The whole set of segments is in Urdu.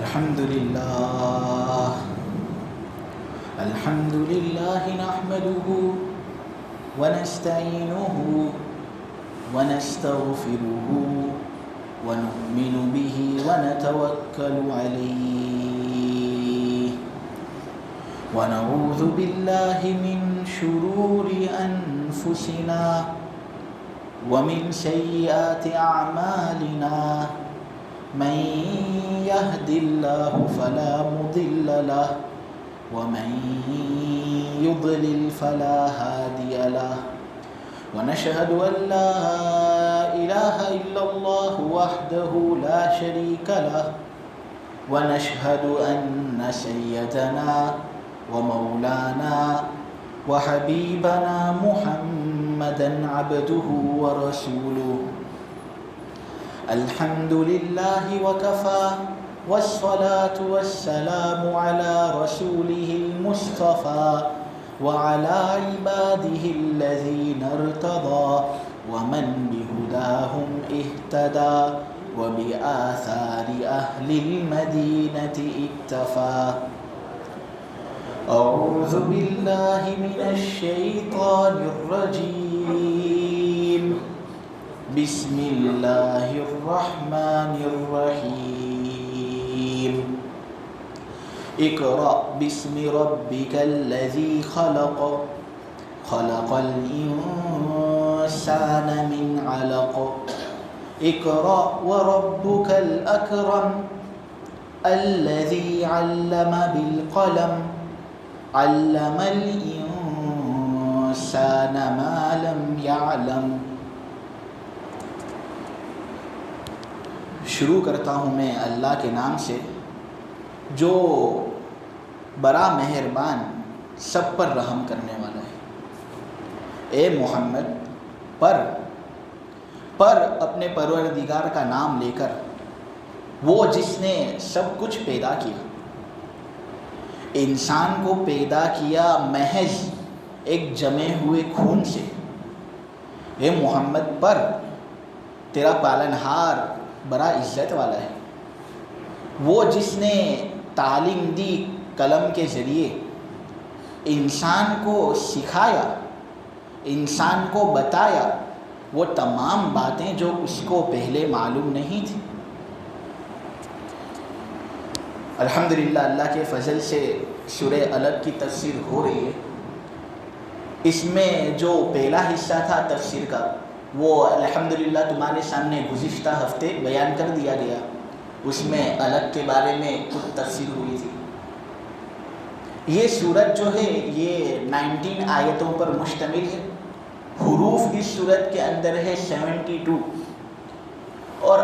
الحمد لله نحمده ونستعينه ونستغفره ونؤمن به ونتوكل عليه ونعوذ بالله من شرور أنفسنا ومن سيئات أعمالنا من يهد الله فلا مضل له ومن يضلل فلا هادي له ونشهد أن لا إله إلا الله وحده لا شريك له ونشهد أن سيدنا ومولانا وحبيبنا محمدا عبده ورسوله الحمد لله وكفى والصلاة والسلام على رسوله المصطفى وعلى عباده الذين ارتضى ومن بهداهم اهتدى وبآثار أهل المدينة اكتفى أعوذ بالله من الشيطان الرجيم بسم الله الرحمن الرحيم اقرأ باسم ربك الذي خلق خلق الإنسان من علق اقرأ وربك الأكرم الذي علم بالقلم علم الإنسان ما لم يعلم. شروع کرتا ہوں میں اللہ کے نام سے جو بڑا مہربان سب پر رحم کرنے والا ہے. اے محمد پر اپنے پروردگار کا نام لے کر، وہ جس نے سب کچھ پیدا کیا، انسان کو پیدا کیا محض ایک جمے ہوئے خون سے. اے محمد پر تیرا پالنہار بڑا عزت والا ہے، وہ جس نے تعلیم دی قلم کے ذریعے، انسان کو سکھایا، انسان کو بتایا وہ تمام باتیں جو اس کو پہلے معلوم نہیں تھی. الحمدللہ اللہ کے فضل سے سورہ علق کی تفسیر ہو رہی ہے. اس میں جو پہلا حصہ تھا تفسیر کا وہ الحمدللہ تمہارے سامنے گزشتہ ہفتے بیان کر دیا گیا. اس میں علق کے بارے میں کچھ تفسیر ہوئی تھی. یہ سورت جو ہے یہ 19 آیتوں پر مشتمل ہے. حروف اس سورت کے اندر ہے 72 اور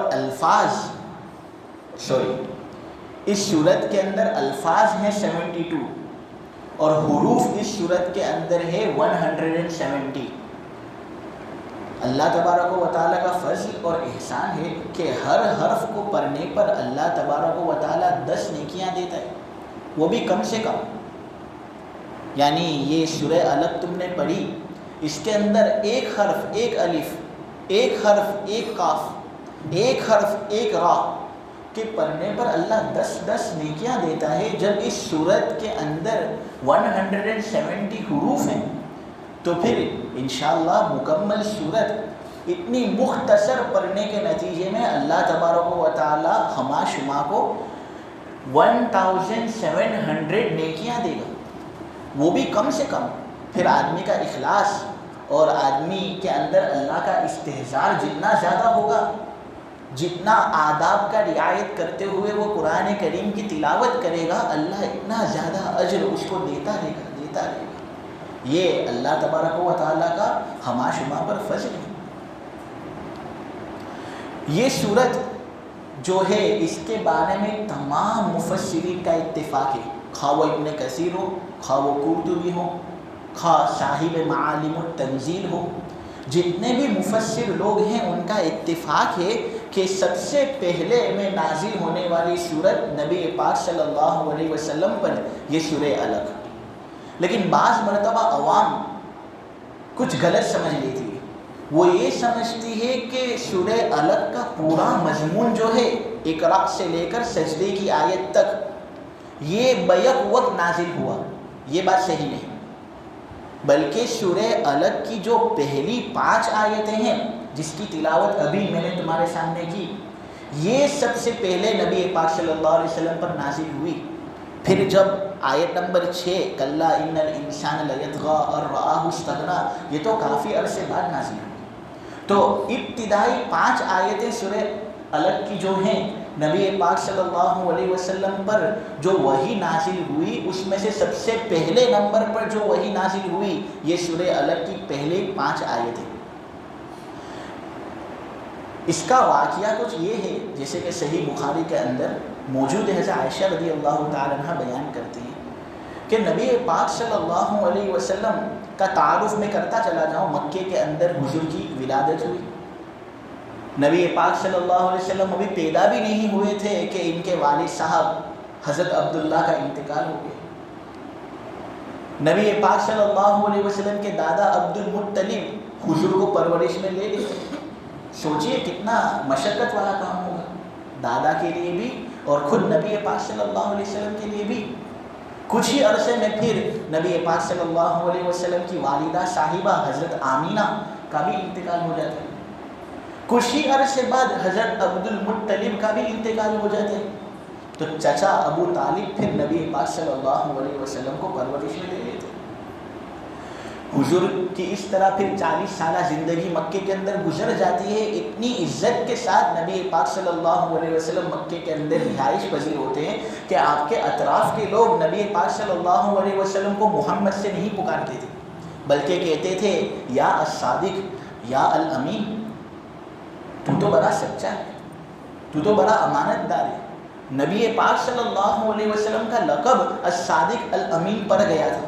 اس سورت کے اندر الفاظ ہیں 72 اور حروف اس سورت کے اندر ہے 170. اللہ تبارک و تعالیٰ کا فضل اور احسان ہے کہ ہر حرف کو پڑھنے پر اللہ تبارک و تعالیٰ 10 نیکیاں دیتا ہے، وہ بھی کم سے کم. یعنی یہ سورہ علق تم نے پڑھی، اس کے اندر ایک حرف ایک الف، ایک حرف ایک قاف، ایک حرف ایک را کے پڑھنے پر اللہ 10 نیکیاں دیتا ہے. جب اس سورت کے اندر 170 حروف ہیں تو پھر انشاءاللہ مکمل سورت اتنی مختصر پڑھنے کے نتیجے میں اللہ تبارک و تعالی ہما شما کو 1700 نیکیاں دے گا، وہ بھی کم سے کم. پھر آدمی کا اخلاص اور آدمی کے اندر اللہ کا استحضار جتنا زیادہ ہوگا، جتنا آداب کا رعایت کرتے ہوئے وہ قرآن کریم کی تلاوت کرے گا، اللہ اتنا زیادہ اجر اس کو دیتا رہے گا. یہ اللہ تبارک و تعالیٰ کا ہما شما پر فضل ہے. یہ سورت جو ہے اس کے بارے میں تمام مفسرین کا اتفاق ہے، خواہ وہ ابن کثیر ہو، خواہ وہ قرطبی ہو، خواہ صاحب معالم التنزیل ہو، جتنے بھی مفسر لوگ ہیں ان کا اتفاق ہے کہ سب سے پہلے میں نازل ہونے والی سورت نبی پاک صلی اللہ علیہ وسلم پر یہ سورہ علق. لیکن بعض مرتبہ عوام کچھ غلط سمجھ لیتی ہے. وہ یہ سمجھتی ہے کہ سورہ الگ کا پورا مضمون جو ہے اقرا سے لے کر سجدے کی آیت تک یہ بیک وقت نازل ہوا. یہ بات صحیح نہیں، بلکہ سورہ الگ کی جو پہلی 5 آیتیں ہیں جس کی تلاوت ابھی میں نے تمہارے سامنے کی، یہ سب سے پہلے نبی پاک صلی اللہ علیہ وسلم پر نازل ہوئی. پھر جب آیت نمبر 6 کلا ان الانسان لیطغی ان رآہ استغنی، یہ تو کافی عرصے بعد نازل ہوئی. تو ابتدائی 5 آیتیں سورہ الگ کی جو ہیں نبی پاک صلی اللہ علیہ وسلم پر جو وحی نازل ہوئی، اس میں سے سب سے پہلے نمبر پر جو وحی نازل ہوئی یہ سورہ الگ کی پہلے 5 آیتیں. اس کا واقعہ کچھ یہ ہے جیسے کہ صحیح بخاری کے اندر موجود ہے. حضرت عائشہ رضی اللہ تعالی عنہ بیان کرتی ہیں کہ نبی پاک صلی اللہ علیہ وسلم کا تعارف میں کرتا چلا جاؤں. مکے کے اندر حضور کی ولادت ہوئی. نبی پاک صلی اللہ علیہ وسلم ابھی پیدا بھی نہیں ہوئے تھے کہ ان کے والد صاحب حضرت عبداللہ کا انتقال ہو گیا. نبی پاک صلی اللہ علیہ وسلم کے دادا عبد المطلب حضور کو پرورش میں لے لیتے. سوچئے کتنا مشقت والا کام ہوگا دادا کے لیے بھی اور خود نبی پاک صلی اللہ علیہ وسلم کے لیے بھی. کچھ ہی عرصے میں پھر نبی پاک صلی اللہ علیہ وسلم کی والدہ صاحبہ حضرت آمینہ کا بھی انتقال ہو جاتا ہے. کچھ ہی عرصے بعد حضرت عبد المطلب کا بھی انتقال ہو جاتا ہے. تو چچا ابو طالب پھر نبی پاک صلی اللہ علیہ وسلم کو پرورش میں لے لیتے. حضور کی اس طرح پھر 40 سالہ زندگی مکے کے اندر گزر جاتی ہے. اتنی عزت کے ساتھ نبی پاک صلی اللہ علیہ وسلم مکے کے اندر رہائش پذیر ہوتے ہیں کہ آپ کے اطراف کے لوگ نبی پاک صلی اللہ علیہ وسلم کو محمد سے نہیں پکارتے تھے بلکہ کہتے تھے یا الصادق یا الامین. تو بڑا سچا ہے، تو بڑا امانت دار ہے. نبی پاک صلی اللہ علیہ وسلم کا لقب الصادق الامین پڑ گیا تھا.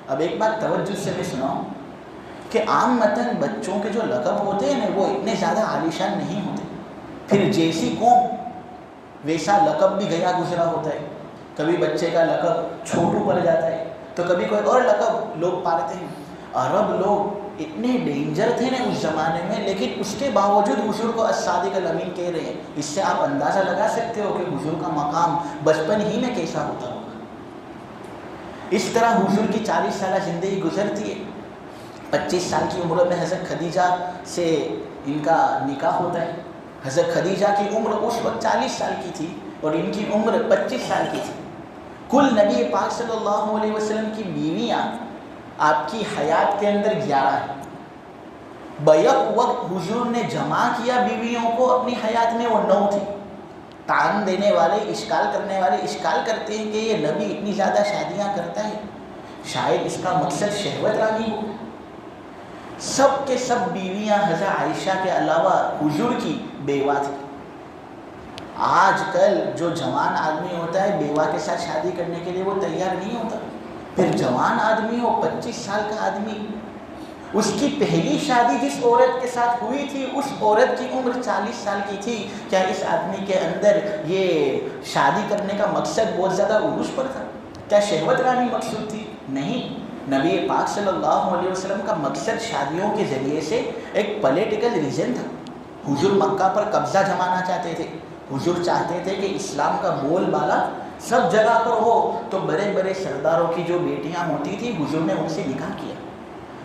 اب ایک بات توجہ سے میں سناؤں کہ عام متن بچوں کے جو لقب ہوتے ہیں نا وہ اتنے زیادہ عالیشان نہیں ہوتے. پھر جیسی قوم ویسا لقب بھی گیا گزرا ہوتا ہے. کبھی بچے کا لقب چھوٹو پڑ جاتا ہے تو کبھی کوئی اور لقب لوگ پاتے ہیں. عرب لوگ اتنے ڈینجر تھے نا اس زمانے میں، لیکن اس کے باوجود حضور کو الصادق الامین کہہ رہے ہیں. اس سے آپ اندازہ لگا سکتے ہو کہ حضور کا مقام بچپن ہی میں کیسا ہوتا ہوگا. اس طرح حضور کی 40 سالہ زندگی گزرتی ہے. 25 سال کی عمر میں حضرت خدیجہ سے ان کا نکاح ہوتا ہے. حضرت خدیجہ کی عمر اس وقت 40 سال کی تھی اور ان کی عمر 25 سال کی تھی. کل نبی پاک صلی اللہ علیہ وسلم کی بیویاں آپ کی حیات کے اندر 11 ہیں. بیک وقت حضور نے جمع کیا بیویوں کو اپنی حیات میں وہ 9 تھی. تعین دینے والے اشکال کرنے والے اشکال کرتے ہیں کہ یہ نبی اتنی زیادہ شادیاں کرتا ہے، شاید اس کا مقصد شہوت رانی ہو. سب کے سب بیویاں حضرت عائشہ کے علاوہ حضور کی بیوہ تھی. آج کل جو جوان آدمی ہوتا ہے بیوہ کے ساتھ شادی کرنے کے لیے وہ تیار نہیں ہوتا. پھر جوان آدمی ہو 25 سال کا آدمی، اس کی پہلی شادی جس عورت کے ساتھ ہوئی تھی اس عورت کی عمر 40 سال کی تھی. کیا اس آدمی کے اندر یہ شادی کرنے کا مقصد بہت زیادہ عروج پر تھا؟ کیا شہوت رانی مقصود تھی؟ نہیں. نبی پاک صلی اللہ علیہ وسلم کا مقصد شادیوں کے ذریعے سے ایک پولیٹیکل ریزن تھا. حضور مکہ پر قبضہ جمانا چاہتے تھے. حضور چاہتے تھے کہ اسلام کا بول بالا سب جگہ پر ہو. تو بڑے بڑے سرداروں کی جو بیٹیاں ہوتی تھی حضور نے ان سے نکاح کیا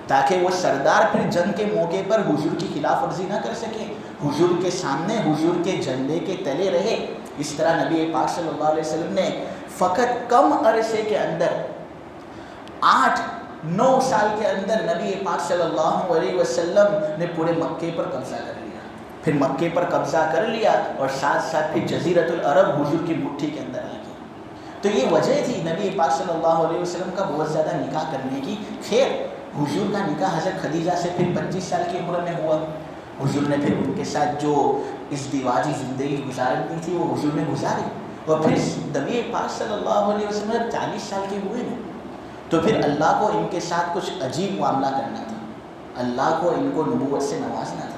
تاکہ وہ سردار پھر جنگ کے موقع پر حضور کی خلاف ورزی نہ کر سکیں، حضور کے سامنے حضور کے جھنڈے کے تلے رہے. اس طرح نبی پاک صلی اللہ علیہ وسلم نے فقط کم عرصے کے اندر 8-9 سال کے اندر نبی پاک صلی اللہ علیہ وسلم نے پورے مکے پر قبضہ کر لیا. پھر مکے پر قبضہ کر لیا اور ساتھ ساتھ پھر جزیرۃ العرب حضور کی مٹھی کے اندر آ گیا. تو یہ وجہ تھی نبی پاک صلی اللہ علیہ وسلم کا بہت زیادہ نکاح کرنے کی. خیر حضور کا نکاح حضرت خدیجہ سے پھر 25 سال کی عمر میں ہوا. حضور نے پھر ان کے ساتھ جو ازدواجی زندگی گزارنی تھی وہ حضور نے گزاری. اور پھر نبی پاک صلی اللہ علیہ وسلم جب 40 سال کے ہوئے نا تو پھر اللہ کو ان کے ساتھ کچھ عجیب معاملہ کرنا تھا. اللہ کو ان کو نبوت سے نوازنا تھا.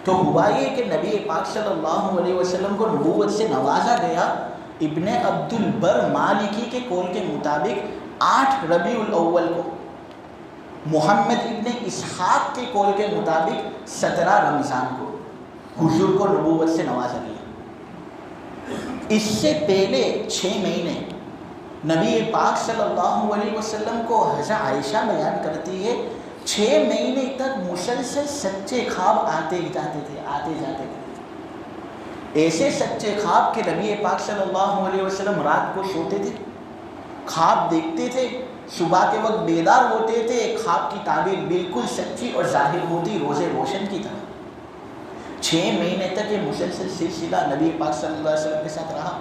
تو ہوا یہ کہ نبی پاک صلی اللہ علیہ وسلم کو نبوت سے نوازا گیا. ابن عبد البر مالکی کے قول کے مطابق 8 ربیع الاول کو محمد ابن اسحاق کے قول کے مطابق 17 رمضان کو حضور کو نبوت سے نوازا گیا۔ اس سے پہلے 6 مہینے نبی پاک صلی اللہ علیہ وسلم کو حضرت عائشہ بیان کرتی ہے 6 مہینے تک مسلسل سچے خواب آتے جاتے تھے، ایسے سچے خواب کہ نبی پاک صلی اللہ علیہ وسلم رات کو سوتے تھے، خواب دیکھتے تھے، صبح کے وقت بیدار ہوتے تھے، خواب کی تعبیر بالکل سچی اور ظاہر ہوتی روزے روشن کی طرح۔ 6 مہینے تک یہ مسلسل سلسلہ نبی پاک صلی اللہ علیہ وسلم کے ساتھ رہا۔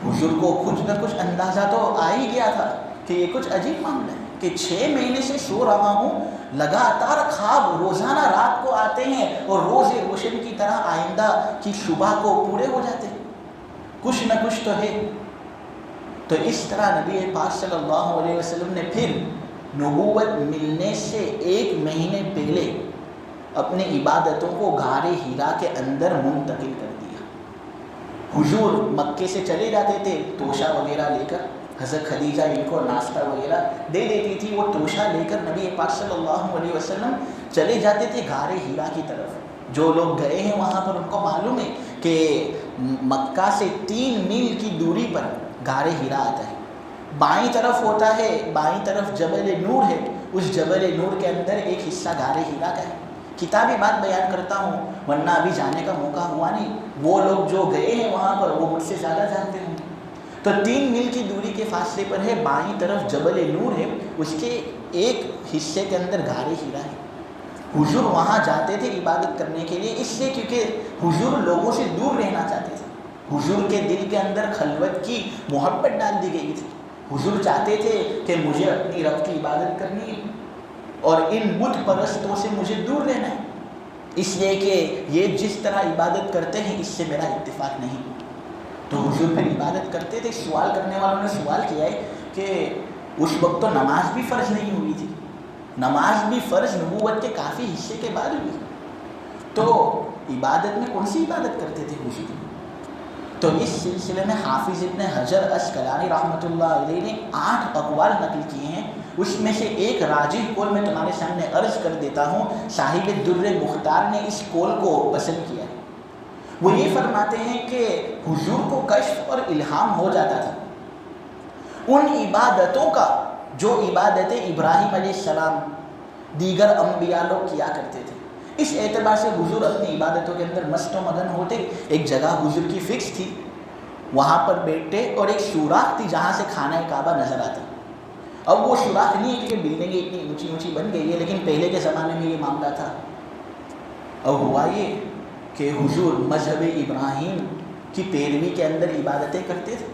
حضور کو کچھ نہ کچھ اندازہ تو آ ہی گیا تھا کہ یہ کچھ عجیب معاملہ ہے کہ 6 مہینے سے سو رہا ہوں، لگاتار خواب روزانہ رات کو آتے ہیں اور روز روشن کی طرح آئندہ کی صبح کو پورے ہو جاتے ہیں، کچھ نہ کچھ تو ہے۔ تو اس طرح نبی پاک صلی اللہ علیہ وسلم نے پھر نبوت ملنے سے 1 مہینے پہلے اپنی عبادتوں کو غار حرا کے اندر منتقل کر دیا۔ حضور مکے سے چلے جاتے تھے توشہ وغیرہ لے کر، حضرت خدیجہ ان کو ناشتہ وغیرہ دے دیتی تھی، وہ توشہ لے کر نبی پاک صلی اللہ علیہ وسلم چلے جاتے تھے غار حرا کی طرف۔ جو لوگ گئے ہیں وہاں پر ان کو معلوم ہے کہ مکہ سے 3 میل کی دوری پر غار حرا آتا ہے، بائیں طرف ہوتا ہے، بائیں طرف جبل نور ہے، اس جبل نور کے اندر ایک حصہ غار حرا کا ہے۔ کتابی بات بیان کرتا ہوں ورنہ ابھی جانے کا موقع ہوا نہیں، وہ لوگ جو گئے ہیں وہاں پر وہ مجھ سے زیادہ جانتے ہیں۔ تو 3 میل کی دوری کے فاصلے پر ہے، بائیں طرف جبل نور ہے، اس کے ایک حصے کے اندر غار حرا ہے۔ حضور وہاں جاتے تھے عبادت کرنے کے لیے، اس لیے کیونکہ حضور لوگوں سے دور رہنا چاہتے تھے۔ حضور کے دل کے اندر خلوت کی محبت ڈال دی گئی تھی۔ حضور چاہتے تھے کہ مجھے اپنی رب کی عبادت کرنی ہے اور ان بت پرستوں سے مجھے دور رہنا ہے، اس لیے کہ یہ جس طرح عبادت کرتے ہیں اس سے میرا اتفاق نہیں۔ تو حضور پھر عبادت کرتے تھے۔ سوال کرنے والوں نے سوال کیا ہے کہ اس وقت تو نماز بھی فرض نہیں ہوئی تھی، نماز بھی فرض نبوت کے کافی حصے کے بعد ہوئی، تو عبادت میں کون سی عبادت کرتے تھے حضور؟ تو اس سلسلے میں حافظ ابن حجر عسقلانی رحمۃ اللہ علیہ نے 8 اقوال نقل کیے ہیں، اس میں سے ایک راجح قول میں تمہارے سامنے عرض کر دیتا ہوں۔ صاحب در مختار نے اس قول کو پسند کیا ہے، وہ یہ فرماتے ہیں کہ حضور کو کشف اور الہام ہو جاتا تھا ان عبادتوں کا جو عبادت ابراہیم علیہ السلام دیگر انبیاء لوگ کیا کرتے تھے۔ اس اعتبار سے حضور اپنی عبادتوں کے اندر مست و مگن ہوتے۔ ایک جگہ حضور کی فکس تھی، وہاں پر بیٹھتے اور ایک سوراخ تھی جہاں سے خانہ کعبہ نظر آتا۔ اب وہ سوراخ نہیں ہے کیونکہ بلڈنگیں اتنی اونچی اونچی بن گئی ہے، لیکن پہلے کے زمانے میں یہ معاملہ تھا۔ اب ہوا یہ کہ حضور مذہب ابراہیم کی پیروی کے اندر عبادتیں کرتے تھے،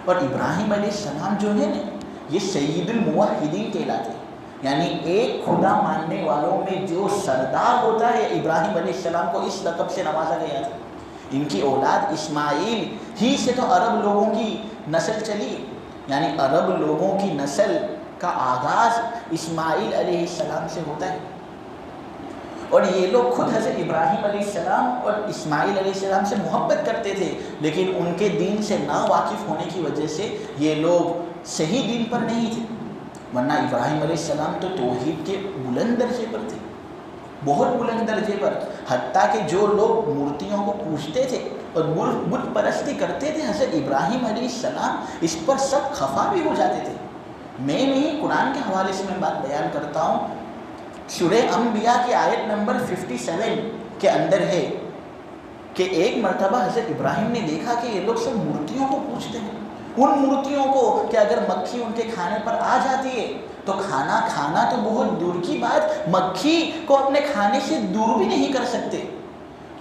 اور ابراہیم علیہ السلام جو ہے نا یہ سید الموحدین کہلاتے ہیں، یعنی ایک خدا ماننے والوں میں جو سردار ہوتا ہے، ابراہیم علیہ السلام کو اس لقب سے نوازا گیا تھا۔ ان کی اولاد اسماعیل ہی سے تو عرب لوگوں کی نسل چلی، یعنی عرب لوگوں کی نسل کا آغاز اسماعیل علیہ السلام سے ہوتا ہے، اور یہ لوگ خود حضرت ابراہیم علیہ السلام اور اسماعیل علیہ السلام سے محبت کرتے تھے، لیکن ان کے دین سے نا واقف ہونے کی وجہ سے یہ لوگ صحیح دین پر نہیں تھے، ورنہ ابراہیم علیہ السلام تو توحید کے بلند درجے پر تھے، بہت بلند درجے پر، حتیٰ کہ جو لوگ مورتیوں کو پوجتے تھے اور بت پرستی کرتے تھے، حضرت ابراہیم علیہ السلام اس پر سب خفا بھی ہو جاتے تھے۔ میں نہیں، قرآن کے حوالے سے میں بات بیان کرتا ہوں، سورہ انبیاء کی آیت نمبر 57 کے اندر ہے کہ ایک مرتبہ حضرت ابراہیم نے دیکھا کہ یہ لوگ سب مورتیوں کو پوجتے ہیں، ان مورتیوں کو کہ اگر مکھی ان کے کھانے پر آ جاتی ہے تو کھانا کھانا تو بہت دور کی بات، مکھی کو اپنے کھانے سے دور بھی نہیں کر سکتے۔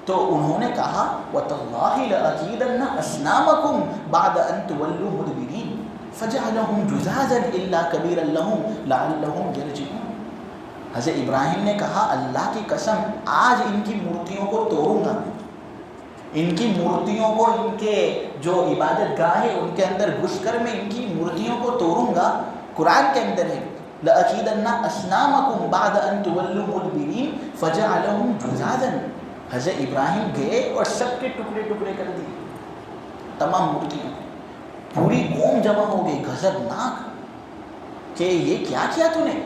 تو انہوں نے کہا وَتَاللَّهِ لَأَكِيدَنَّ أَصْنَامَكُمْ بَعْدَ أَن تُوَلُّوا مُدْبِرِينَ فَجَعَلَهُمْ جُذَاذًا إِلَّا كَبِيرًا لَهُمْ لَعَلَّهُمْ يَرْجِعُونَ۔ حضرت ابراہیم نے کہا اللہ کی قسم آج ان کی مورتیوں کو توڑوں گا، ان کی مورتیوں کو، ان کے جو عبادت گاہ ہے ان کے اندر گھس کر میں ان کی مورتیوں کو توڑوں گا۔ قرآن کے اندر ہے لَأَكِيدَنَّ أَصْنَامَكُمْ بَعْدَ أَن تُوَلُّوا مُدْبِرِينَ فَجَعَلَهُمْ جُذَاذًا۔ حضرت ابراہیم گئے اور سب کے ٹکڑے ٹکڑے کر دیے، تمام مورتیوں، پوری قوم جمع ہو گئی، غضبناک کہ یہ کیا کیا تو نے؟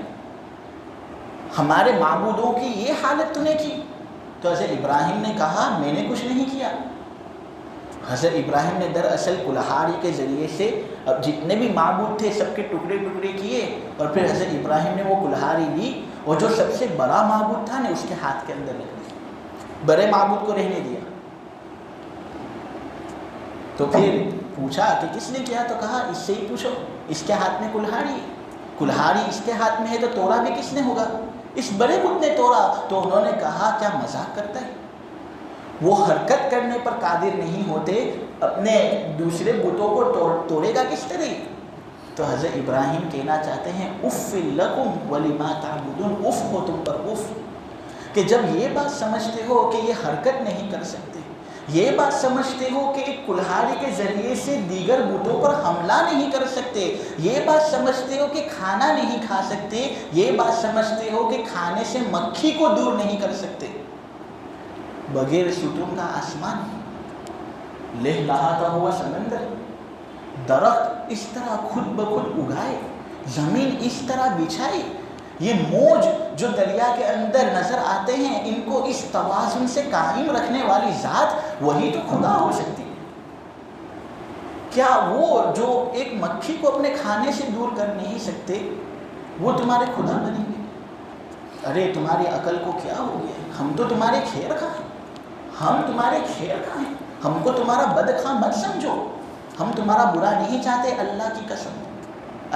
ہمارے معبودوں کی یہ حالت تو نے کی؟ تو حضرت ابراہیم نے کہا میں نے کچھ نہیں کیا. حضرت ابراہیم نے دراصل کلہاڑی کے ذریعے سے اب جتنے بھی معبود تھے سب کے ٹکڑے ٹکڑے کیے، اور پھر حضرت ابراہیم نے وہ کلہاڑی لی اور جو سب سے بڑا معبود تھا نا اس کے ہاتھ کے اندر رکھ دی، بڑے معبود کو رہنے دیا. تو پھر پوچھا کہ کس نے کیا؟ تو کہا اس سے ہی پوچھو، اس کے ہاتھ میں کلہاڑی ہے، کلہاڑی اس کے ہاتھ میں ہے تو توڑا بھی کس نے ہوگا؟ اس بڑے بت نے توڑا. تو انہوں نے کہا کیا مذاق کرتا ہے؟ وہ حرکت کرنے پر قادر نہیں ہوتے، اپنے دوسرے بتوں کو توڑے گا کس طرح؟ تو حضرت ابراہیم کہنا چاہتے ہیں اف لکم ولما تعبدون، اف ہو تم پر اف، کہ جب یہ بات سمجھتے ہو کہ یہ حرکت نہیں کر سکتے، یہ بات سمجھتے ہو کہ ایک کلہاڑی کے ذریعے سے دیگر بتوں پر حملہ نہیں کر سکتے، یہ بات سمجھتے ہو کہ کھانا نہیں کھا سکتے، یہ بات سمجھتے ہو کہ کھانے سے مکھی کو دور نہیں کر سکتے، بغیر ستون کا آسمان، لہلہاتا ہوا سمندر، درخت اس طرح خود بخود اگائے، زمین اس طرح بچھائی، یہ موج جو دریا کے اندر نظر آتے ہیں ان کو اس توازن سے قائم رکھنے والی ذات وہی تو خدا ہو سکتی ہے. کیا وہ جو ایک مکھی کو اپنے کھانے سے دور کر نہیں سکتے وہ تمہارے خدا بنیں گے؟ ارے تمہاری عقل کو کیا ہو گیا؟ ہم تو تمہارے خیر خواہ ہیں، ہم تمہارے خیر خواہ ہیں، ہم کو تمہارا بدخواہ مت سمجھو، ہم تمہارا برا نہیں چاہتے، اللہ کی قسم،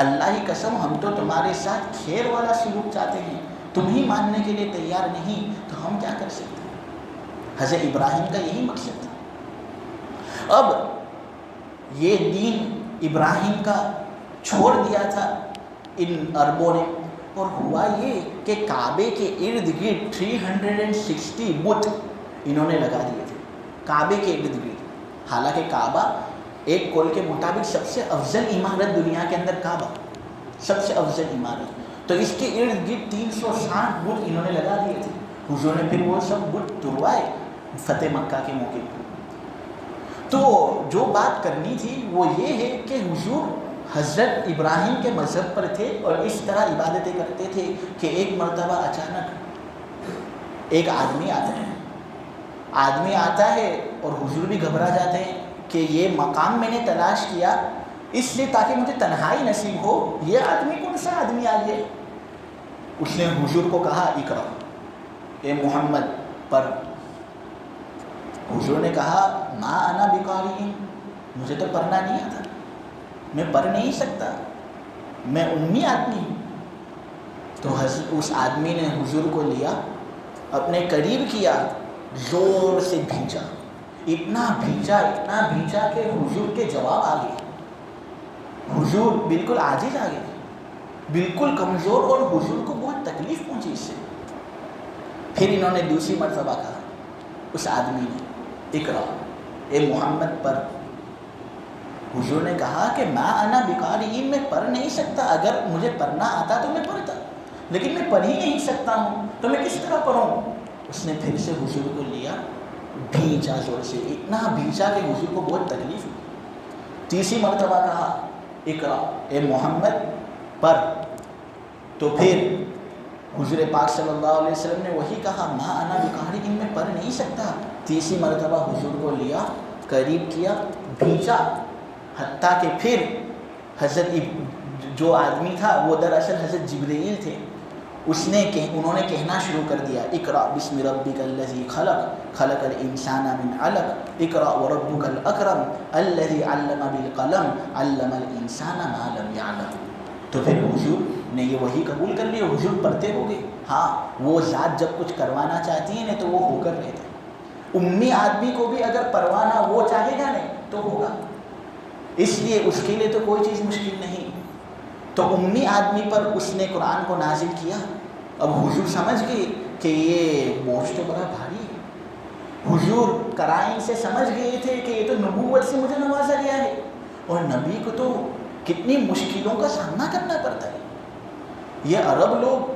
اللہ کی قسم ہم تو تمہارے ساتھ خیر والا سلوک چاہتے ہیں، تم ہی ماننے کے لیے تیار نہیں تو ہم کیا کر سکتے ہیں؟ حضرت ابراہیم کا یہی مقصد تھا. اب یہ دین ابراہیم کا چھوڑ دیا تھا ان عربوں نے، اور ہوا یہ کہ کعبے کے ارد گرد 360 بت انہوں نے لگا دیے تھے کعبے کے ارد گرد. حالانکہ کعبہ ایک قول کے مطابق سب سے افضل عمارت دنیا کے اندر، کعبہ سب سے افضل عمارت، تو اس کے ارد گرد 360 بت انہوں نے لگا دیے تھے. حضور نے پھر وہ سب بت توڑوائے فتح مکہ کے موقع پر. تو جو بات کرنی تھی وہ یہ ہے کہ حضور حضرت ابراہیم کے مذہب پر تھے اور اس طرح عبادتیں کرتے تھے کہ ایک مرتبہ اچانک ایک آدمی آتا ہے اور حضور بھی گھبرا جاتے ہیں کہ یہ مقام میں نے تلاش کیا اس لیے تاکہ مجھے تنہائی نصیب ہو، یہ آدمی کون سا آدمی آ گیا؟ اس نے حضور کو کہا اقرا، اے محمد پڑھ. حضور نے کہا ما انا بقاری، مجھے تو پڑھنا نہیں آتا، میں پڑھ نہیں سکتا، میں امی آدمی ہوں. تو اس آدمی نے حضور کو لیا، اپنے قریب کیا، زور سے بھینچا، اتنا بھینچا کہ حضور کے جواب آ گئے. حضور بالکل عاجز آ گئے، بالکل کمزور، اور حضور کو بہت تکلیف پہنچی اس سے. پھر انہوں نے دوسری مرتبہ کہا، اس آدمی نے اقرا، اے محمد پڑھ. حضور نے کہا کہ ما انا بقاری، میں پڑھ نہیں سکتا، اگر مجھے پڑھنا آتا تو میں پڑھتا، لیکن میں پڑھ ہی نہیں سکتا ہوں تو میں کس طرح پڑھوں؟ اس نے پھر سے حضور کو لیا، بھینچا زور سے، اتنا بھینچا کہ حضور کو بہت تکلیف ہوئی. تیسری مرتبہ کہا اقرا، اے محمد پڑھ. تو پھر حضور پاک صلی اللہ علیہ وسلم نے وہی کہا ما انا بقاری، میں پڑھ نہیں سکتا. تیسری مرتبہ حضور کو لیا، قریب کیا، بھینچا، حتیٰ کہ پھر حضرت جو آدمی تھا وہ دراصل حضرت جبرائیل تھے، انہوں نے کہنا شروع کر دیا اقرا بسم ربک الذی خلق خلق الانسان من علق اقرا وربک الاکرم الذی علم بالقلم علم الانسان ما لم یعلم. تو پھر حضور نے یہ وہی قبول کر لیا، حضور پڑھتے ہو گئے. ہاں وہ ذات جب کچھ کروانا چاہتی ہے نا تو وہ ہو کر رہتے. امی آدمی کو بھی اگر پروانا وہ چاہے گا نہیں تو ہوگا، اس لیے اس کے لیے تو کوئی چیز مشکل نہیں. تو امی آدمی پر اس نے قرآن کو نازل کیا. اب حضور سمجھ گئے کہ یہ بوجھ تو بڑا بھاری ہے. حضور قرائن سے سمجھ گئے تھے کہ یہ تو نبوت سے مجھے نوازا گیا ہے، اور نبی کو تو کتنی مشکلوں کا سامنا کرنا پڑتا ہے. یہ عرب لوگ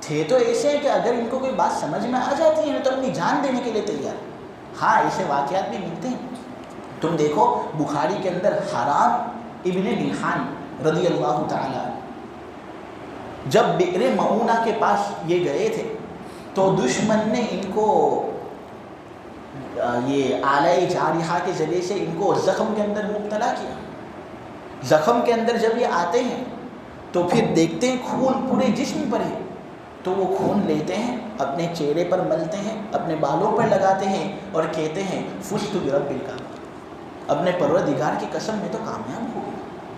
تھے تو ایسے ہیں کہ اگر ان کو کوئی بات سمجھ میں آ جاتی ہے تو اپنی جان دینے کے لیے تیار. ہاں ایسے واقعات بھی ملتے ہیں. تم دیکھو بخاری کے اندر حرام ابن ملحان رضی اللہ تعالیٰ جب بئر معونہ کے پاس یہ گئے تھے تو دشمن نے ان کو یہ آلۂ جارحہ کے ذریعے سے ان کو زخم کے اندر مبتلا کیا. زخم کے اندر جب یہ آتے ہیں تو پھر دیکھتے ہیں خون پورے جسم پر ہے، تو وہ خون لیتے ہیں، اپنے چہرے پر ملتے ہیں، اپنے بالوں پر لگاتے ہیں اور کہتے ہیں فزت برب الکعبہ، اپنے پروردگار کی قسم میں تو کامیاب ہو گئے.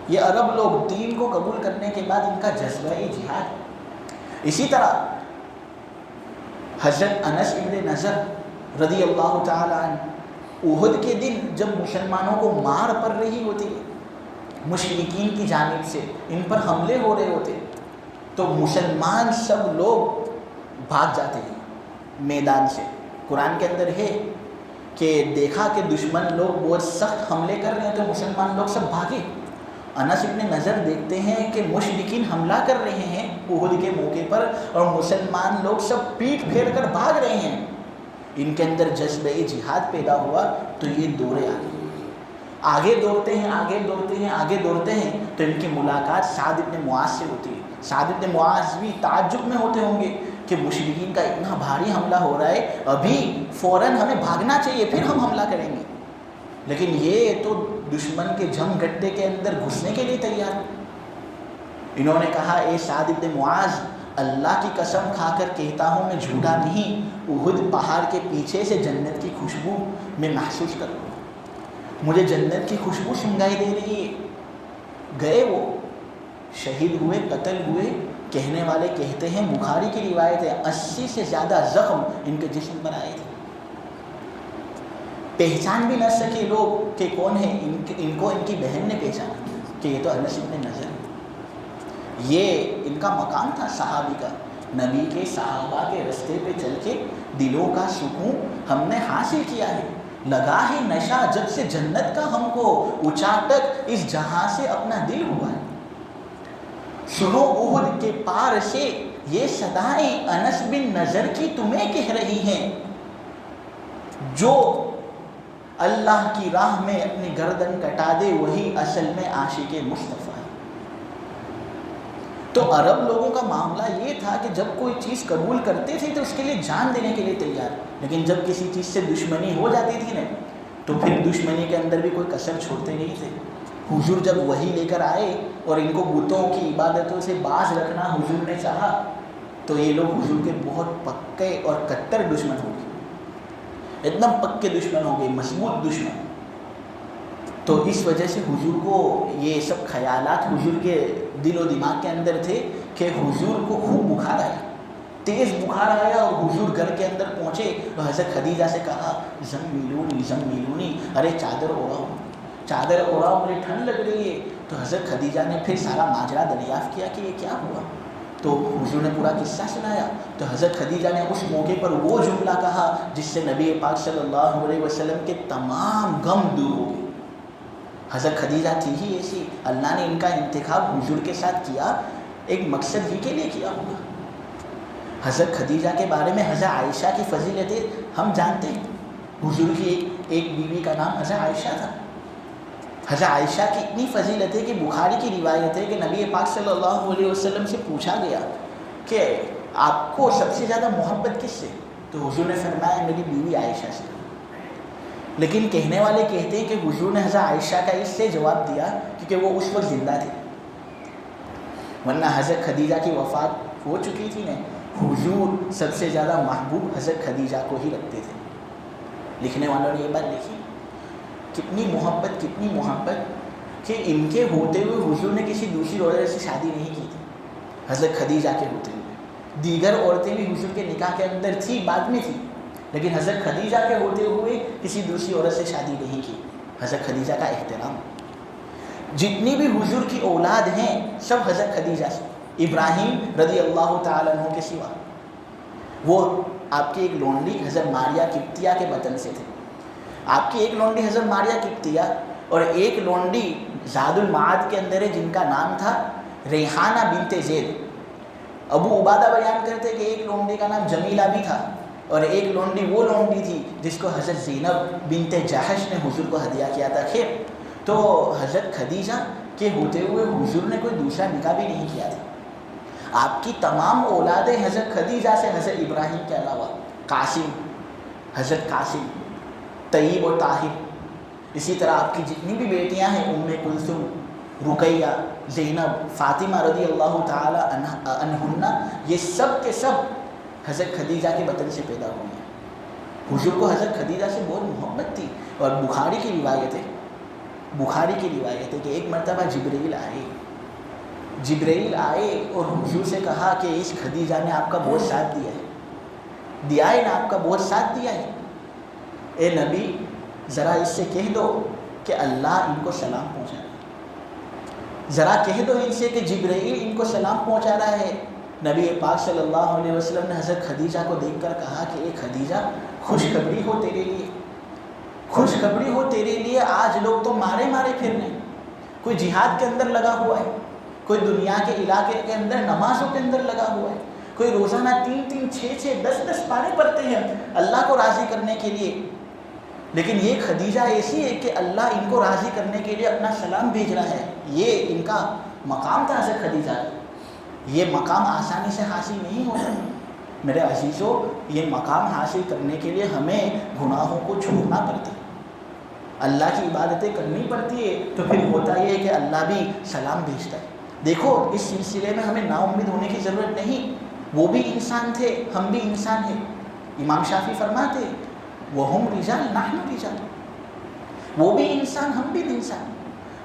یہ عرب لوگ دین کو قبول کرنے کے بعد ان کا جذبہ جہاد. اسی طرح حضرت انس ابن نضر رضی اللہ تعالی عنہ احد کے دن جب مسلمانوں کو مار پڑ رہی ہوتی ہے، مشرکین کی جانب سے ان پر حملے ہو رہے ہوتے، تو مسلمان سب لوگ بھاگ جاتے ہیں میدان سے. قرآن کے اندر ہے کہ دیکھا کہ دشمن لوگ بہت سخت حملے کر رہے ہیں تو مسلمان لوگ سب بھاگے. انس ابن نضر دیکھتے ہیں کہ مشرکین حملہ کر رہے ہیں احد کے موقع پر اور مسلمان لوگ سب پیٹ پھیر کر بھاگ رہے ہیں. ان کے اندر جذبہ جہاد پیدا ہوا تو یہ دوڑے آگے دوڑتے ہیں، آگے دوڑتے ہیں، آگے دوڑتے ہیں تو ان کی ملاقات سعد ابن معاذ سے ہوتی ہے. سعد ابن معاذ بھی تعجب میں ہوتے ہوں گے کہ مشرکین کا اتنا بھاری حملہ ہو رہا ہے، ابھی فوراً ہمیں بھاگنا چاہیے پھر ہم حملہ کریں گے، لیکن یہ تو دشمن کے جم گڈھے کے اندر گھسنے کے لیے تیار. انہوں نے کہا اے سعد ابن معاذ، اللہ کی قسم کھا کر کہتا ہوں میں جھوٹا نہیں، احد پہاڑ کے پیچھے سے جنت کی خوشبو میں محسوس کر رہا ہوں، مجھے جنت کی خوشبو سنگائی دے رہی ہے. گئے وہ شہید ہوئے، قتل ہوئے. کہنے والے کہتے ہیں، بخاری کی روایت ہے 80 سے زیادہ زخم ان کے جسم پر آئے تھے. پہچان بھی نہ سکے لوگ کہ کون ہے. ان کو ان کی بہن نے پہچانا کہ یہ تو انس ابن نضر ہے. یہ ان کا مقام تھا صحابی کا. نبی کے صحابہ کے رستے پہ چل کے دلوں کا سکون ہم نے حاصل کیا ہے. لگا ہے نشہ جب سے جنت کا ہم کو اچاٹک اس جہاں سے اپنا دل ہوا ہے. سنو احد کے پار سے یہ صدائیں انس بن نضر کی تمہیں کہہ رہی ہیں، جو اللہ کی راہ میں اپنی گردن کٹا دے وہی اصل میں عاشق مصطفیٰ ہے. تو عرب لوگوں کا معاملہ یہ تھا کہ جب کوئی چیز قبول کرتے تھے تو اس کے لیے جان دینے کے لیے تیار، لیکن جب کسی چیز سے دشمنی ہو جاتی تھی نا تو پھر دشمنی کے اندر بھی کوئی کسر چھوڑتے نہیں تھے. حضور جب وحی لے کر آئے اور ان کو بتوں کی عبادتوں سے باز رکھنا حضور نے چاہا تو یہ لوگ حضور کے بہت پکے اور کٹر دشمن ہو گئے، ایک دم پکے دشمن ہو گئے، مضبوط دشمن. تو اس وجہ سے حضور کو یہ سب خیالات حضور کے دل و دماغ کے اندر تھے کہ حضور کو خوب بخار آیا، تیز بخار آیا اور حضور گھر کے اندر پہنچے تو حضرت خدیجہ سے کہا زملونی، ارے چادر اوڑھاؤ، چادر اوڑھاؤ، مجھے ٹھنڈ لگ رہی ہے. تو حضرت خدیجہ نے پھر سارا ماجرا دریافت کیا کہ یہ کیا ہوا. تو حضور نے پورا قصہ سنایا. تو حضرت خدیجہ نے اس موقع پر وہ جملہ کہا جس سے نبی پاک صلی اللہ علیہ وسلم کے تمام غم دور ہو گئے. حضرت خدیجہ تھی ہی ایسی، اللہ نے ان کا انتخاب حضور کے ساتھ کیا ایک مقصد ہی کے لیے کیا ہوگا. حضرت خدیجہ کے بارے میں حضرت عائشہ کی فضیلتیں ہم جانتے ہیں. حضور کی ایک بیوی کا نام حضرت عائشہ تھا. حضرت عائشہ کی اتنی فضیلت ہے کہ بخاری کی روایت ہے کہ نبی پاک صلی اللہ علیہ وسلم سے پوچھا گیا کہ آپ کو سب سے زیادہ محبت کس سے؟ تو حضور نے فرمایا میری بیوی عائشہ سے. لیکن کہنے والے کہتے ہیں کہ حضور نے حضرت عائشہ کا اس سے جواب دیا کیونکہ وہ اس وقت زندہ تھی، ورنہ حضرت خدیجہ کی وفات ہو چکی تھی نا. حضور سب سے زیادہ محبوب حضرت خدیجہ کو ہی رکھتے تھے. لکھنے والوں نے یہ بات لکھی، کتنی محبت کہ ان کے ہوتے ہوئے حضور نے کسی دوسری عورت سے شادی نہیں کی تھی. حضرت خدیجہ کے ہوتے ہوئے دیگر عورتیں بھی حضور کے نکاح کے اندر تھی، بعد میں تھی، لیکن حضرت خدیجہ کے ہوتے ہوئے کسی دوسری عورت سے شادی نہیں کی. حضرت خدیجہ کا احترام. جتنی بھی حضور کی اولاد ہیں سب حضرت خدیجہ سے، ابراہیم رضی اللہ تعالیٰ عنہ کے سوا. وہ آپ کی ایک لونڈی حضرت ماریہ قبطیہ کے وطن سے تھے. آپ کی ایک لونڈی حضرت ماریہ قبطیہ اور ایک لونڈی زاد المعاد کے اندر ہے جن کا نام تھا ریحانہ بنت زید. ابو عبادہ بیان کرتے کہ ایک لونڈی کا نام جمیلہ بھی تھا اور ایک لونڈی وہ لونڈی تھی جس کو حضرت زینب بنت جحش نے حضور کو ہدیہ کیا تھا. خیر، تو حضرت خدیجہ کے ہوتے ہوئے حضور نے کوئی دوسرا نکاح بھی نہیں کیا تھا. آپ کی تمام اولادیں حضرت خدیجہ سے حضرت ابراہیم کے علاوہ قاسم، حضرت قاسم، طیب و طاہر، اسی طرح آپ کی جتنی بھی بیٹیاں ہیں ام کلثوم، رقیہ، زینب، فاطمہ رضی اللہ تعالی عنہن، یہ سب کے سب حضرت خدیجہ کے بطن سے پیدا ہوئی ہیں۔ حضور کو حضرت خدیجہ سے بہت محبت تھی، اور بخاری کی روایت ہے کہ ایک مرتبہ جبرائیل آئے اور حضور سے کہا کہ اس خدیجہ نے آپ کا بہت ساتھ دیا ہے نا، آپ کا بہت ساتھ دیا ہے، اے نبی ذرا اس سے کہہ دو کہ اللہ ان کو سلام پہنچا رہا ہے، ذرا کہہ دو ان سے کہ جبرائیل ان کو سلام پہنچا رہا ہے۔ نبی پاک صلی اللہ علیہ وسلم نے حضرت خدیجہ کو دیکھ کر کہا کہ اے خدیجہ، خوشخبری ہو تیرے لیے، خوشخبری ہو تیرے لیے، آج لوگ تو مارے پھر رہے ہیں، کوئی جہاد کے اندر لگا ہوا ہے، کوئی دنیا کے علاقے کے اندر نمازوں کے اندر لگا ہوا ہے، کوئی روزانہ 3 6 10 پارے پڑھتے ہیں اللہ کو راضی کرنے کے لیے، لیکن یہ خدیجہ ایسی ہے کہ اللہ ان کو راضی کرنے کے لیے اپنا سلام بھیج رہا ہے۔ یہ ان کا مقام تھا حضرت خدیجہ کا، یہ مقام آسانی سے حاصل نہیں ہوتا میرے عزیزوں، یہ مقام حاصل کرنے کے لیے ہمیں گناہوں کو چھوڑنا پڑتا ہے، اللہ کی عبادتیں کرنی پڑتی ہے، تو پھر ہوتا یہ ہے کہ اللہ بھی سلام بھیجتا ہے۔ دیکھو اس سلسلے میں ہمیں نا امید ہونے کی ضرورت نہیں، وہ بھی انسان تھے، ہم بھی انسان ہیں۔ امام شافعی فرماتے وَهُمْ رِجَالٌ نَحْنُ رِجَالٌ، وہ بھی انسان، ہم بھی انسان۔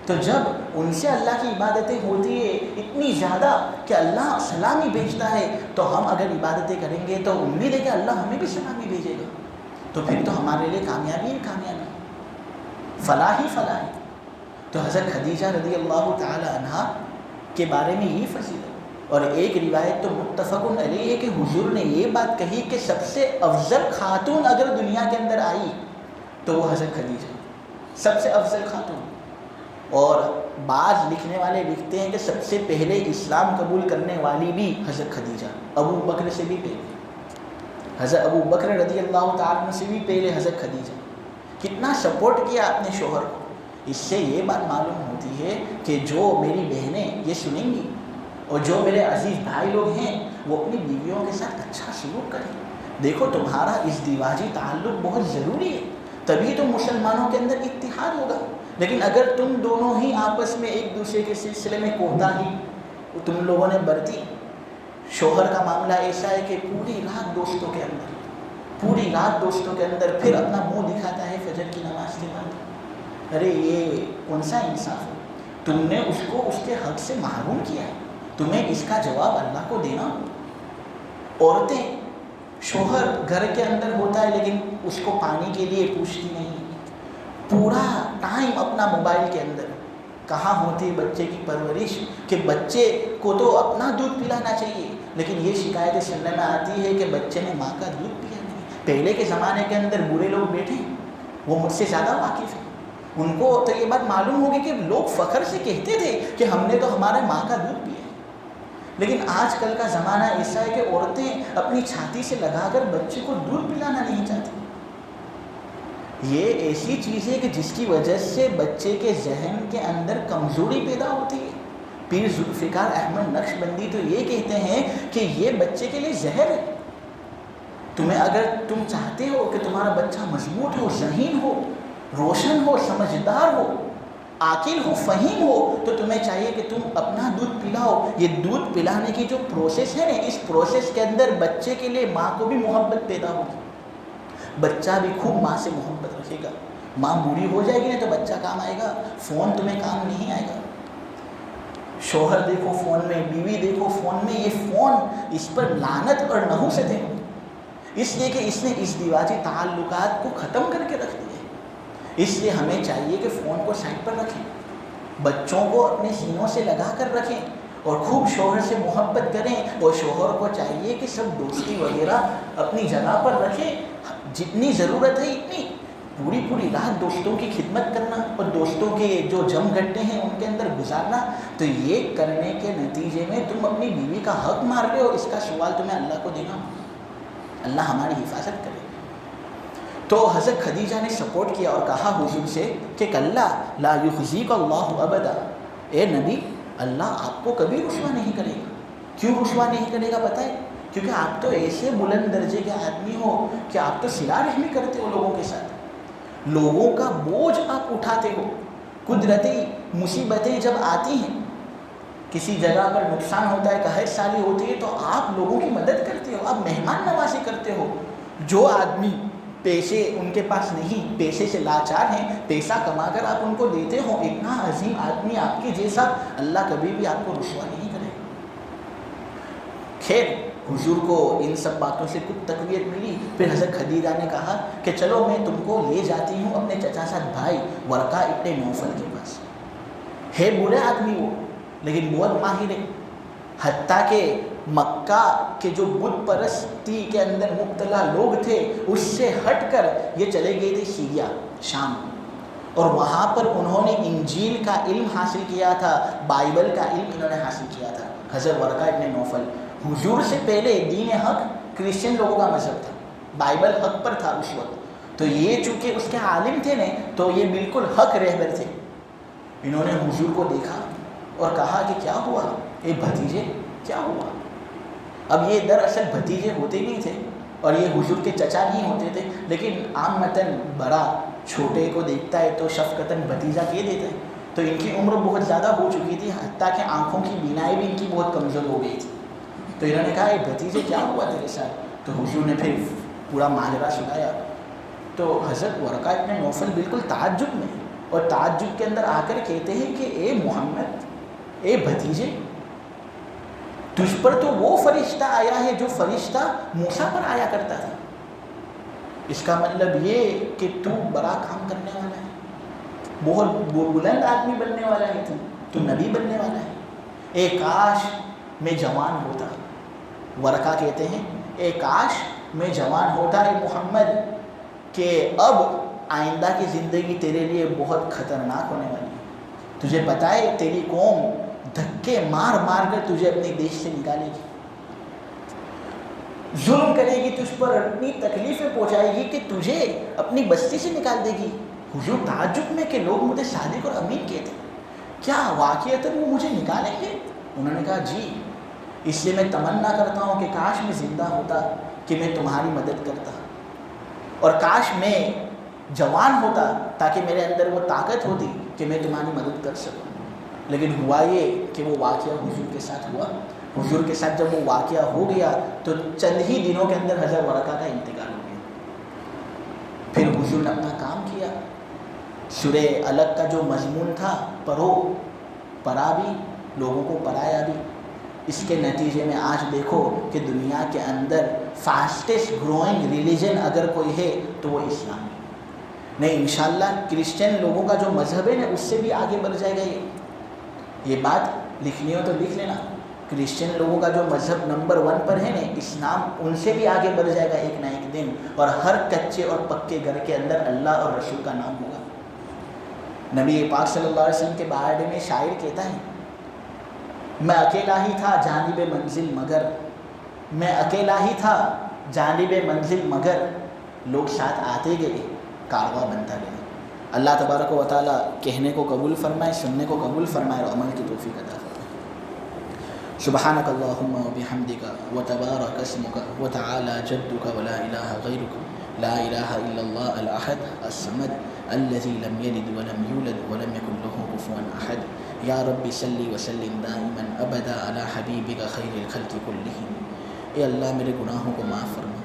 تو جب ان سے اللہ کی عبادتیں ہوتی ہے اتنی زیادہ کہ اللہ سلامی بھیجتا ہے، تو ہم اگر عبادتیں کریں گے تو امید ہے کہ اللہ ہمیں بھی سلامی بھیجے گا، تو پھر تو ہمارے لیے کامیابی ہی کامیابی، فلاح ہی فلاح ہے۔ تو حضرت خدیجہ رضی اللہ تعالی عنہا کے بارے میں یہ فضیلت، اور ایک روایت تو متفق علیہ ہے کہ حضور نے یہ بات کہی کہ سب سے افضل خاتون اگر دنیا کے اندر آئی تو وہ حضرت خدیجہ، سب سے افضل خاتون۔ اور بعض لکھنے والے لکھتے ہیں کہ سب سے پہلے اسلام قبول کرنے والی بھی حضرت خدیجہ، ابو بکر سے بھی پہلے، حضرت ابو بکر رضی اللہ تعالیٰ عنہ سے بھی پہلے حضرت خدیجہ۔ کتنا سپورٹ کیا اپنے شوہر کو۔ اس سے یہ بات معلوم ہوتی ہے کہ جو میری بہنیں یہ سنیں گی اور جو میرے عزیز بھائی لوگ ہیں وہ اپنی بیویوں کے ساتھ اچھا سلوک کریں۔ دیکھو تمہارا ازدواجی تعلق بہت ضروری ہے، تبھی تو مسلمانوں کے اندر اتحاد ہوگا۔ لیکن اگر تم دونوں ہی آپس میں ایک دوسرے کے سلسلے میں کوتاہی تم لوگوں نے برتی، شوہر کا معاملہ ایسا ہے کہ پوری رات دوستوں کے اندر پھر اپنا منہ دکھاتا ہے فجر کی نماز کے بعد، ارے یہ کون سا انصاف ہے؟ تم نے اس کو اس کے حق سے محروم کیا ہے، تمہیں اس کا جواب اللہ کو دینا ہو۔ عورتیں، شوہر گھر کے اندر ہوتا ہے لیکن اس کو پانی کے لیے پوچھتی نہیں، پورا ٹائم اپنا موبائل کے اندر۔ کہاں ہوتی ہے بچے کی پرورش کہ بچے کو تو اپنا دودھ پلانا چاہیے، لیکن یہ شکایتیں سننے میں آتی ہے کہ بچے نے ماں کا دودھ پیا نہیں۔ پہلے کے زمانے کے اندر بوڑھے لوگ بیٹھے، وہ مجھ سے زیادہ واقف ہیں، ان کو تو یہ بات معلوم ہوگی کہ لوگ فخر سے کہتے تھے کہ ہم نے تو ہمارے ماں کا دودھ پیا ہے۔ لیکن آج کل کا زمانہ ایسا ہے کہ عورتیں اپنی چھاتی سے لگا کر بچے کو دودھ پلانا نہیں چاہتی۔ یہ ایسی چیز ہے کہ جس کی وجہ سے بچے کے ذہن کے اندر کمزوری پیدا ہوتی ہے۔ پیر ذوالفقار احمد نقشبندی تو یہ کہتے ہیں کہ یہ بچے کے لیے زہر ہے۔ اگر تم چاہتے ہو کہ تمہارا بچہ مضبوط ہو، ذہین ہو، روشن ہو، سمجھدار ہو، عاقل ہو، فہیم ہو، تو تمہیں چاہیے کہ تم اپنا دودھ پلاؤ۔ یہ دودھ پلانے کی جو پروسیس ہے نا، اس پروسیس کے اندر بچے کے لیے ماں کو بھی محبت پیدا ہوگی، بچہ بھی خوب ماں سے محبت رکھے گا۔ ماں بوڑھی ہو جائے گی نا تو بچہ کام آئے گا، فون تمہیں کام نہیں آئے گا۔ شوہر دیکھو فون میں، بیوی دیکھو فون میں، یہ فون اس پر لعنت اور نحوستیں ہیں، اس لیے کہ اس نے ازدواجی تعلقات کو ختم کر کے رکھ دیا۔ اس لیے ہمیں چاہیے کہ فون کو سائڈ پر رکھیں، بچوں کو اپنے سینوں سے لگا کر رکھیں اور خوب شوہر سے محبت کریں، اور شوہر کو چاہیے کہ سب دوستی وغیرہ اپنی جگہ پر رکھیں، جتنی ضرورت ہے اتنی، پوری رات دوستوں کی خدمت کرنا اور دوستوں کے جو جم گھنٹے ہیں ان کے اندر گزارنا، تو یہ کرنے کے نتیجے میں تم اپنی بیوی کا حق مار رہے ہو، اس کا سوال تمہیں اللہ کو دینا ہوگا۔ اللہ ہماری حفاظت کرے۔ تو حضرت خدیجہ نے سپورٹ کیا اور کہا حضور سے کہ کلا لا یخزیک اللہ ابدا، اے نبی اللہ آپ کو کبھی رسوا نہیں کرے گا، کیوں رسوا نہیں کرے گا پتہ ہے؟ کیونکہ آپ تو ایسے بلند درجے کے آدمی ہو کہ آپ تو صلہ رحمی کرتے ہو لوگوں کے ساتھ، لوگوں کا بوجھ آپ اٹھاتے ہو. قدرتی مصیبتیں جب آتی ہیں، کسی جگہ پر نقصان ہوتا ہے، قحط سالی ہوتی ہے، تو آپ لوگوں کی مدد کرتے ہو، آپ مہمان نوازی کرتے ہو. جو آدمی پیسے ان کے پاس نہیں، پیسے سے لاچار ہیں، پیسہ کما کر آپ ان کو دیتے ہو، اتنا عظیم آدمی آپ کے جیسا اللہ کبھی بھی آپ کو رسوا نہیں کرے. خیر، حضور کو ان سب باتوں سے کچھ تقویت ملی. پھر حضرت خدیجہ نے کہا کہ چلو میں تم کو لے جاتی ہوں اپنے چچا ساتھ بھائی ورقہ ابن نوفل کے پاس. ہے برے آدمی وہ، لیکن بہت ماہر ہے. حتیٰ کہ مکہ کے جو بت پرستی کے اندر مبتلا لوگ تھے، اس سے ہٹ کر یہ چلے گئے تھے سیریا، شام، اور وہاں پر انہوں نے انجیل کا علم حاصل کیا تھا، بائبل کا علم انہوں نے حاصل کیا تھا. حضرت ورقہ ابن نوفل حضور سے پہلے دین حق کرسچن لوگوں کا مذہب تھا، بائبل حق پر تھا اس وقت. تو یہ چونکہ اس کے عالم تھے نا، تو یہ بالکل حق رہبر تھے. انہوں نے حضور کو دیکھا اور کہا کہ کیا ہوا اے بھتیجے، کیا ہوا؟ اب یہ دراصل بھتیجے ہوتے نہیں تھے اور یہ حضور کے چچا نہیں ہوتے تھے، لیکن عامتاً بڑا چھوٹے کو دیکھتا ہے تو شفقتاً بھتیجا کہہ دیتا ہے. تو ان کی عمر بہت زیادہ ہو چکی تھی، حتیٰ کہ آنکھوں کی بینائی بھی ان کی بہت کمزور ہو گئی تھی. تو انہوں نے کہا اے بھتیجے کیا ہوا تیرے ساتھ؟ تو حضور نے پھر پورا ماجرا سنایا. تو حضرت ورقہ ابن نوفل بالکل تعجب میں، اور تعجب کے اندر آ کر کہتے ہیں کہ اے محمد، اے بھتیجے، تجھ پر تو وہ فرشتہ آیا ہے جو فرشتہ موسیٰ پر آیا کرتا تھا. اس کا مطلب یہ کہ تو بڑا کام کرنے والا ہے، بہت بلند آدمی بننے والا ہے، تو نبی بننے والا ہے. اے کاش میں جوان ہوتا. ورقہ کہتے ہیں اے کاش میں جوان ہوتا اے محمد، کہ اب آئندہ کی زندگی تیرے لیے بہت خطرناک ہونے والی ہے. تجھے پتہ ہے تیری قوم دھکے مار مار کر تجھے اپنے دیش سے نکالے گی، ظلم کرے گی تجھ پر، اتنی تکلیفیں پہنچائے گی کہ تجھے اپنی بستی سے نکال دے گی. حضور تعجب میں کہ لوگ مجھے صادق اور امین کہتے، کیا واقعتاً وہ مجھے نکالیں گے؟ انہوں نے کہا جی، اس لیے میں تمنا کرتا ہوں کہ کاش میں زندہ ہوتا کہ میں تمہاری مدد کرتا، اور کاش میں جوان ہوتا تاکہ میرے اندر وہ طاقت ہوتی کہ میں تمہاری مدد کر سکوں. لیکن ہوا یہ کہ وہ واقعہ حضور کے ساتھ ہوا. حضور کے ساتھ جب وہ واقعہ ہو گیا تو چند ہی دنوں کے اندر حضرت ورقہ کا انتقال ہو گیا. پھر حضور نے اپنا کام کیا. سورہ الگ کا جو مضمون تھا پڑھا بھی، لوگوں کو پڑھایا بھی. اس کے نتیجے میں آج دیکھو کہ دنیا کے اندر فاسٹسٹ گروئنگ ریلیجن اگر کوئی ہے تو وہ اسلام ہے. نہیں، انشاءاللہ کرسچن لوگوں کا جو مذہب ہے نا، اس سے بھی آگے بڑھ جائے گا. یہ بات لکھنی ہو تو لکھ لینا. کرسچن لوگوں کا جو مذہب نمبر 1 پر ہے نا، اسلام، ان سے بھی آگے بڑھ جائے گا ایک نہ ایک دن، اور ہر کچے اور پکے گھر کے اندر اللہ اور رسول کا نام ہوگا. نبی پاک صلی اللہ علیہ وسلم کے بارے میں شاعر کہتا ہے، میں اکیلا ہی تھا جانب منزل مگر، میں اکیلا ہی تھا جانب منزل مگر، لوگ ساتھ آتے گئے کارواں بنتا گیا. اللہ تبارک و تعالیٰ کہنے کو قبول فرمائے، سننے کو قبول فرمائے، اور عمل کی توفیق عطا فرمائے. سبحانک اللہم و بحمدک و تبارک اسمک و تعالی جدک و لا الہ غیرک، لا الہ الا اللہ الاحد الصمد الذی لم یلد ولم یولد ولم یکن له کفوا احد. یا رب صلی وسلم دائما ابدا علی حبیبک خیر الخلق کلہم. اے اللہ میرے گناہوں کو معاف فرما،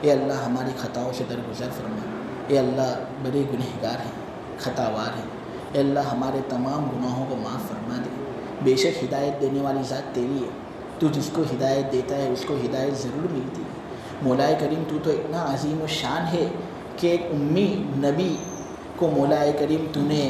اے اللہ ہماری خطاؤں سے درگزر فرما. اے اللہ بڑے گنہگار ہیں، خطاوار ہیں، اے اللہ ہمارے تمام گناہوں کو معاف فرما دے. بے شک ہدایت دینے والی ذات تیری ہے، تو جس کو ہدایت دیتا ہے اس کو ہدایت ضرور ملتی ہے. مولا کریم تو اتنا عظیم و شان ہے کہ ایک امی نبی کو مولا کریم تو نے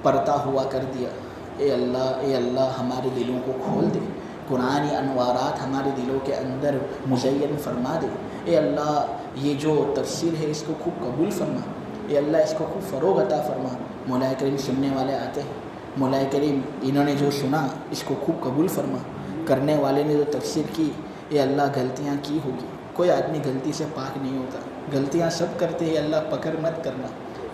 پڑھتا ہوا کر دیا. اے اللہ ہمارے دلوں کو کھول دے، قرآنی انوارات ہمارے دلوں کے اندر مزین فرما دے. اے اللہ یہ جو تفسیر ہے اس کو خوب قبول فرما. اے اللہ اس کو خوب فروغ عطا فرما. مولا کریم سننے والے آتے ہیں، مولا کریم انہوں نے جو سنا اس کو خوب قبول فرما. کرنے والے نے جو تفسیر کی، اے اللہ غلطیاں کی ہوگی، کوئی آدمی غلطی سے پاک نہیں ہوتا، غلطیاں سب کرتے ہیں. اللہ پکڑ مت کرنا.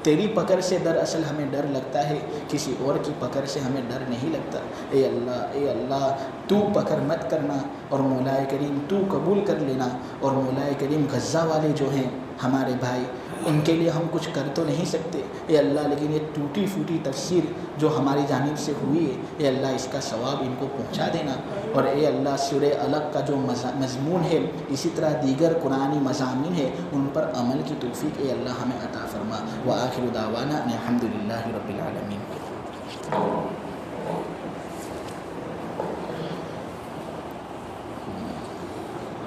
تیری پکڑ سے دراصل ہمیں ڈر لگتا ہے، کسی اور کی پکڑ سے ہمیں ڈر نہیں لگتا۔ اے اللہ تو پکڑ مت کرنا، اور مولا کریم تو قبول کر لینا۔ اور مولا کریم غزہ والے جو ہیں ہمارے بھائی، ان کے لیے ہم کچھ کر تو نہیں سکتے اے اللہ، لیکن یہ ٹوٹی پھوٹی تفسیر جو ہماری جانب سے ہوئی ہے اے اللہ اس کا ثواب ان کو پہنچا دینا۔ اور اے اللہ سورہ علق کا جو مضمون ہے، اسی طرح دیگر قرآنی مضامین ہے، ان پر عمل کی توفیق اے اللہ ہمیں عطا فرما۔ وآخر دعوانا ان الحمد للہ رب العالمین۔